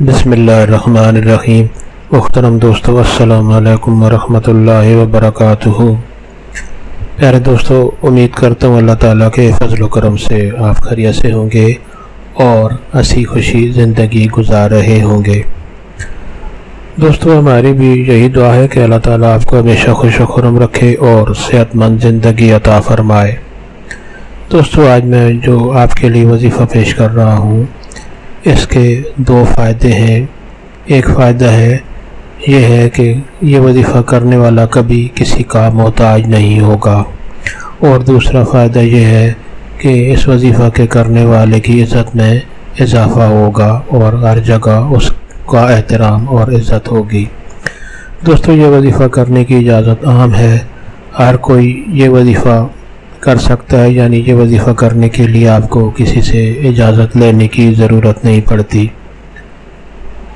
बिस्मिल्लाहिर्रहमानिर्रहीम। मुहतरम दोस्तों, अस्सलाम वालेकुम वरहमतुल्लाहि वबरकातुहू। प्यारे दोस्तों, उम्मीद करता हूँ अल्लाह ताला के फजल करम से आप खैरियत से होंगे और हंसी खुशी ज़िंदगी गुजार रहे होंगे। दोस्तों, हमारी भी यही दुआ है कि अल्लाह ताला आपको हमेशा खुश खुरम रखे और सेहतमंद ज़िंदगी अता फरमाए। दोस्तों, आज मैं जो आपके लिए वजीफ़ा पेश कर रहा हूँ इसके दो फ़ायदे हैं। एक फ़ायदा है ये है कि ये वजीफ़ा करने वाला कभी किसी का मोहताज नहीं होगा, और दूसरा फ़ायदा ये है कि इस वजीफ़ा के करने वाले की इज़्ज़त में इजाफ़ा होगा और हर जगह उसका एहतराम और इज़्ज़त होगी। दोस्तों, ये वजीफ़ा करने की इजाज़त आम है, हर कोई ये वजीफ़ा कर सकता है, यानी ये वजीफ़ा करने के लिए आपको किसी से इजाज़त लेने की ज़रूरत नहीं पड़ती।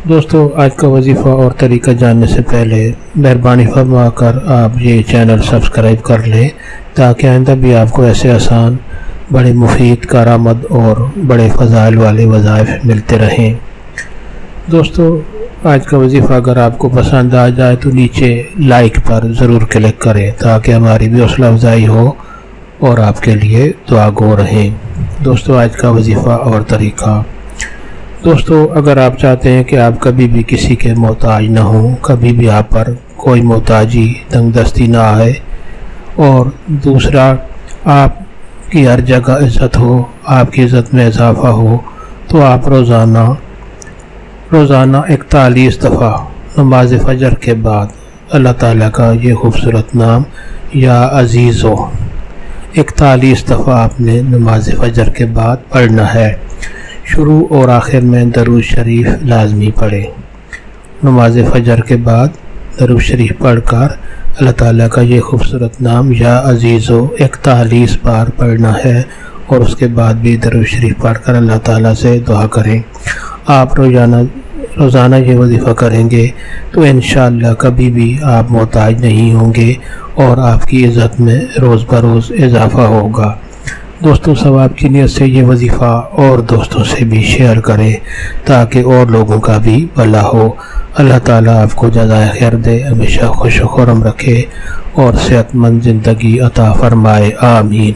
दोस्तों, आज का वजीफ़ा और तरीका जानने से पहले मेहरबानी फरमा कर आप ये चैनल सब्सक्राइब कर लें, ताकि आइंदा भी आपको ऐसे आसान, बड़े मुफीद, कारआमद और बड़े फ़ज़ाइल वाले वज़ाइफ मिलते रहें। दोस्तों, आज का वजीफ़ा अगर आपको पसंद आ जाए तो नीचे लाइक पर ज़रूर क्लिक करें, ताकि हमारी भी हौसला अफजाई हो और आपके लिए दुआ गो रहें। दोस्तों, आज का वजीफ़ा और तरीका। दोस्तों, अगर आप चाहते हैं कि आप कभी भी किसी के मोहताज ना हो, कभी भी आप पर कोई मोहताजी तंगदस्ती ना आए, और दूसरा आपकी हर जगह इज़्ज़त हो, आपकी इज़्ज़त में इजाफ़ा हो, तो आप रोज़ाना 41 दफ़ा नमाज फ़जर के बाद अल्लाह ताला का ये खूबसूरत नाम या अज़ीज़ हो 41 दफ़ा आपने नमाज फ़जर के बाद पढ़ना है। शुरू और आखिर में दरूद शरीफ लाजमी पढ़ें। नमाज फ़जर के बाद दरूद शरीफ पढ़कर अल्लाह ताला का ये खूबसूरत नाम या अज़ीज़ो 41 बार पढ़ना है, और उसके बाद भी दरूद शरीफ पढ़कर अल्लाह ताला से दुआ करें। आप रोज़ाना ये वजीफ़ा करेंगे तो इंशाअल्लाह कभी भी आप मोहताज नहीं होंगे और आपकी इज़्ज़त में रोज़ बरोज़ इजाफ़ा होगा। दोस्तों, सवाब की नीयत से ये वजीफ़ा और दोस्तों से भी शेयर करें, ताकि और लोगों का भी भला हो। अल्लाह ताला आपको जज़ाए खैर दे, हमेशा खुश खुरम रखे और सेहतमंद ज़िंदगी अता फ़रमाए। आमीन।